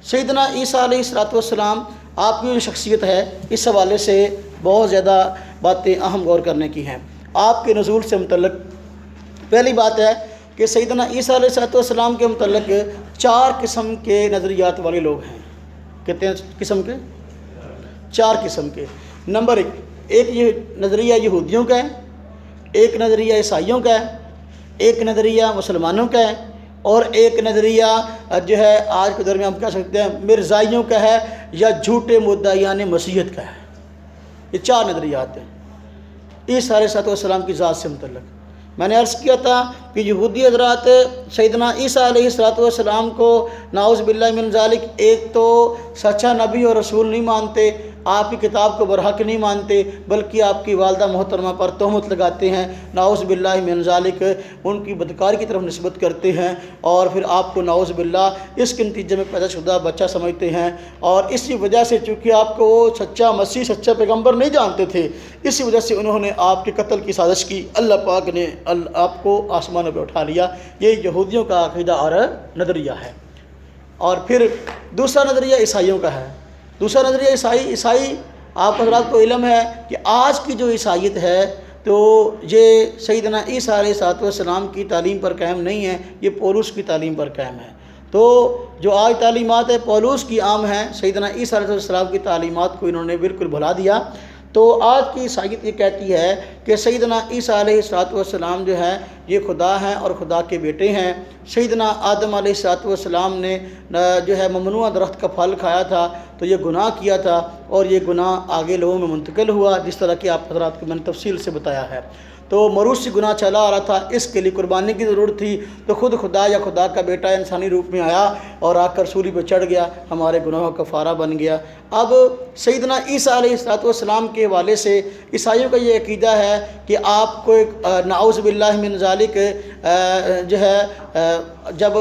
سیدنا عیسیٰ علیہ الصلوۃ والسلام آپ کی جو شخصیت ہے اس حوالے سے بہت زیادہ باتیں اہم غور کرنے کی ہیں۔ آپ کے نزول سے متعلق پہلی بات ہے کہ سیدنا عیسیٰ علیہ الصلوۃ والسلام کے متعلق 4 قسم کے نظریات والے لوگ ہیں۔ کتنے قسم کے؟ 4 قسم کے۔ نمبر 1، ایک یہ نظریہ یہودیوں کا ہے، ایک نظریہ عیسائیوں کا ہے، ایک نظریہ مسلمانوں کا ہے، اور ایک نظریہ جو ہے آج کے دور میں ہم کہہ سکتے ہیں مرزائیوں کا ہے یا جھوٹے مدعیان مسیحیت کا ہے۔ یہ 4 نظریات ہیں عیسیٰ علیہ السلام کی ذات سے متعلق۔ میں نے عرض کیا تھا کہ یہودی حضرات سیدنا عیسیٰ علیہ السلام کو نعوذ باللہ من ذالک ایک تو سچا نبی اور رسول نہیں مانتے، آپ کی کتاب کو برحق نہیں مانتے، بلکہ آپ کی والدہ محترمہ پر تہمت لگاتے ہیں، نعوذ باللہ من ذالک ان کی بدکاری کی طرف نسبت کرتے ہیں، اور پھر آپ کو نعوذ باللہ اس کے نتیجے میں پیدا شدہ بچہ سمجھتے ہیں، اور اسی وجہ سے چونکہ آپ کو وہ سچا مسیح سچا پیغمبر نہیں جانتے تھے، اسی وجہ سے انہوں نے آپ کے قتل کی سازش کی۔ اللہ پاک نے آپ کو آسمانوں پہ اٹھا لیا۔ یہ یہودیوں کا عقیدہ اور نظریہ ہے۔ اور پھر دوسرا نظریہ عیسائیوں کا ہے۔ دوسرا نظریہ عیسائی آپ حضرات کو علم ہے کہ آج کی جو عیسائیت ہے تو یہ سیدنا عیسیٰ علیہ السلام کی تعلیم پر قائم نہیں ہے، یہ پولس کی تعلیم پر قائم ہے۔ تو جو آج تعلیمات ہے پولس کی عام ہیں، سیدنا عیسیٰ علیہ السلام کی تعلیمات کو انہوں نے بالکل بھلا دیا۔ تو آج کی عیسائیت یہ کہتی ہے کہ سیدنا عیسیٰ علیہ السلام جو ہے یہ خدا ہیں اور خدا کے بیٹے ہیں۔ سیدنا آدم علیہ السلام نے جو ہے ممنوع درخت کا پھل کھایا تھا تو یہ گناہ کیا تھا، اور یہ گناہ آگے لوگوں میں منتقل ہوا، جس طرح کہ آپ حضرات کو میں نے تفصیل سے بتایا ہے۔ تو موروثی گناہ چلا آ رہا تھا، اس کے لیے قربانی کی ضرورت تھی، تو خود خدا یا خدا کا بیٹا انسانی روپ میں آیا اور آ کر سولی پہ چڑھ گیا، ہمارے گناہوں کا کفارہ بن گیا۔ اب سیدنا عیسیٰ علیہ السلام کے حوالے سے عیسائیوں کا یہ عقیدہ ہے کہ آپ کو ایک نعوذ باللہ من ذالک جو ہے جب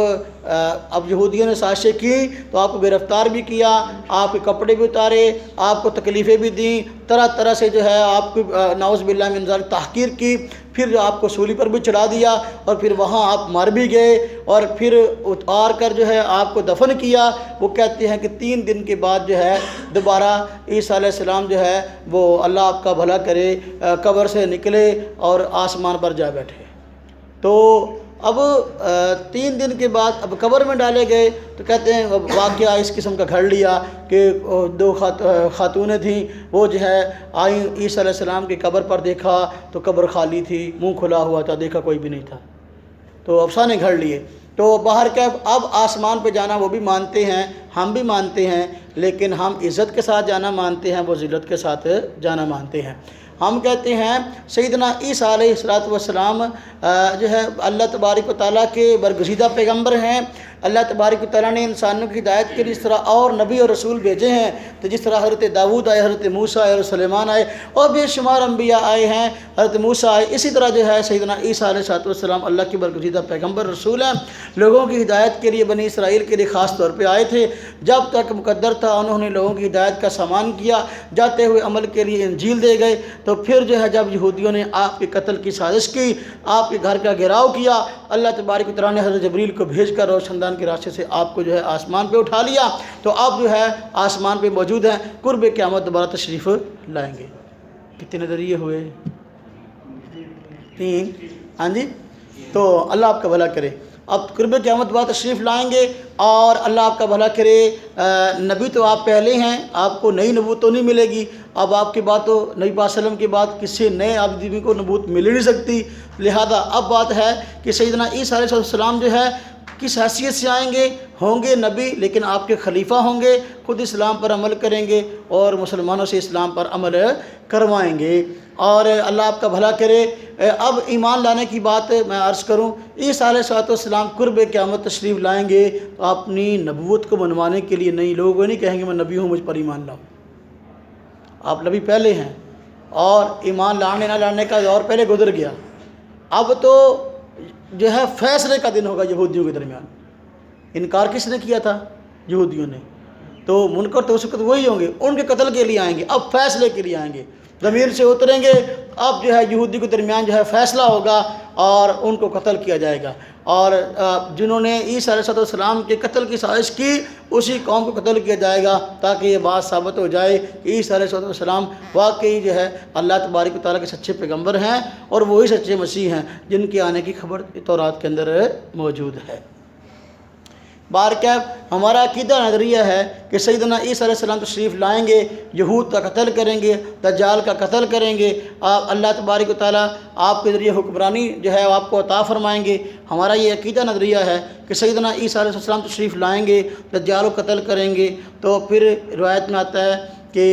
اب یہودیوں نے سازشیں کی تو آپ کو گرفتار بھی کیا، آپ کے کپڑے بھی اتارے، آپ کو تکلیفیں بھی دیں، طرح طرح سے جو ہے آپ کو نعوذ باللہ من ذالک تحقیر کی، پھر آپ کو سولی پر بھی چڑھا دیا، اور پھر وہاں آپ مر بھی گئے، اور پھر اتار کر جو ہے آپ کو دفن کیا۔ وہ کہتے ہیں کہ 3 دن کے بعد جو ہے دوبارہ عیسیٰ علیہ السلام جو ہے وہ اللہ آپ کا بھلا کرے قبر سے نکلے اور آسمان پر جا بیٹھے۔ تو اب 3 دن کے بعد اب قبر میں ڈالے گئے تو کہتے ہیں واقعہ اس قسم کا گھڑ لیا کہ 2 خاتونیں تھیں، وہ جو ہے آئیں عیسیٰ علیہ السلام کی قبر پر، دیکھا تو قبر خالی تھی، منہ کھلا ہوا تھا، دیکھا کوئی بھی نہیں تھا، تو افسانے گھڑ لیے۔ تو باہر کا اب آسمان پہ جانا وہ بھی مانتے ہیں، ہم بھی مانتے ہیں، لیکن ہم عزت کے ساتھ جانا مانتے ہیں، وہ ذلت کے ساتھ جانا مانتے ہیں۔ ہم کہتے ہیں سیدنا عیسیٰ علیہ السلام جو ہے اللہ تبارک و تعالیٰ کے برگزیدہ پیغمبر ہیں۔ اللہ تبارک و تعالیٰ نے انسانوں کی ہدایت کے لیے اس طرح اور نبی اور رسول بھیجے ہیں، تو جس طرح حضرت داؤد آئے، حضرت موسیٰ آئے، حضرت سلیمان آئے، اور بے شمار انبیاء آئے ہیں، حضرت موسیٰ آئے، اسی طرح جو ہے سیدنا عیسیٰ علیہ السلام اللہ کی برگزیدہ پیغمبر رسول ہیں، لوگوں کی ہدایت کے لیے، بنی اسرائیل کے لیے خاص طور پہ آئے تھے۔ جب تک مقدر تھا انہوں نے لوگوں کی ہدایت کا سامان کیا، جاتے ہوئے عمل کے لیے انجیل دے گئے۔ تو پھر جو ہے جب یہودیوں نے آپ کے قتل کی سازش کی، آپ کے گھر کا گھیراؤ کیا، اللہ تبارک و تعالیٰ نے حضرت جبریل کو بھیج کر روشن دان کے راستے سے آپ کو جو ہے آسمان پہ اٹھا لیا، تو آپ جو ہے آسمان پہ موجود ہیں، قرب قیامت دوبارہ تشریف لائیں گے۔ کتنے نظریے ہوئے؟ 3۔ ہاں جی، تو اللہ آپ کا بھلا کرے۔ اب قرب قیامت دوبارہ تشریف لائیں گے، اور اللہ آپ کا بھلا کرے۔ نبی تو آپ پہلے ہیں، آپ کو نئی نبوت تو نہیں ملے گی، اب آپ کے بعد تو نبی پاک صلی اللہ علیہ وسلم کے بعد کسی نئے آدمی کو نبوت مل ہی نہیں سکتی، لہذا اب بات ہے کہ سیدنا عیسیٰ علیہ السلام جو ہے کس حیثیت سے آئیں گے؟ ہوں گے نبی، لیکن آپ کے خلیفہ ہوں گے، خود اسلام پر عمل کریں گے اور مسلمانوں سے اسلام پر عمل کروائیں گے، اور اللہ آپ کا بھلا کرے۔ اب ایمان لانے کی بات میں عرض کروں، عیسیٰ علیہ السلام قرب قیامت تشریف لائیں گے تو اپنی نبوت کو منوانے کے لیے نہیں، لوگوں کو نہیں کہیں گے میں نبی ہوں مجھ پر ایمان لاؤ۔ آپ نبی پہلے ہیں، اور ایمان لانے نہ لانے کا دور پہلے گزر گیا، اب تو جو ہے فیصلے کا دن ہوگا یہودیوں کے درمیان۔ انکار کس نے کیا تھا؟ یہودیوں نے۔ تو منکر تو اس وقت وہی ہوں گے، ان کے قتل کے لیے آئیں گے، اب فیصلے کے لیے آئیں گے، ضمیر سے اتریں گے، اب جو ہے یہودی کے درمیان جو ہے فیصلہ ہوگا، اور ان کو قتل کیا جائے گا، اور جنہوں نے عیسیٰ علیہ السلام کے قتل کی سازش کی اسی قوم کو قتل کیا جائے گا، تاکہ یہ بات ثابت ہو جائے کہ عیسیٰ علیہ السلام واقعی جو ہے اللہ تبارک و تعالیٰ کے سچے پیغمبر ہیں اور وہی سچے مسیح ہیں جن کے آنے کی خبر تورات کے اندر موجود ہے۔ بارکیف ہمارا عقیدہ نظریہ ہے کہ سیدنا عیسیٰ علیہ السلام تشریف لائیں گے، یہود کا قتل کریں گے، دجال کا قتل کریں گے، اللہ تبارک و تعالیٰ آپ کے ذریعے حکمرانی جو ہے آپ کو عطا فرمائیں گے۔ ہمارا یہ عقیدہ نظریہ ہے کہ سیدنا عیسیٰ علیہ السلام تشریف لائیں گے، دجال کو قتل کریں گے، تو پھر روایت میں آتا ہے کہ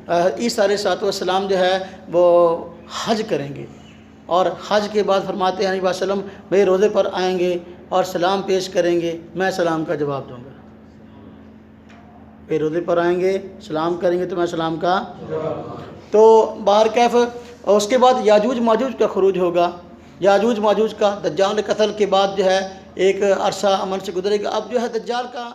عیسیٰ علیہ السلام جو ہے وہ حج کریں گے، اور حج کے بعد فرماتے ہیں نبی صلی اللہ علیہ وسلم میرے روضے پر آئیں گے اور سلام پیش کریں گے، میں سلام کا جواب دوں گا۔ میرے روضے پر آئیں گے، سلام کریں گے تو میں سلام کا تو بہرکیف اس کے بعد یاجوج ماجوج کا خروج ہوگا، یاجوج ماجوج کا دجال قتل کے بعد جو ہے ایک عرصہ امن سے گزرے گا۔ اب جو ہے دجال کا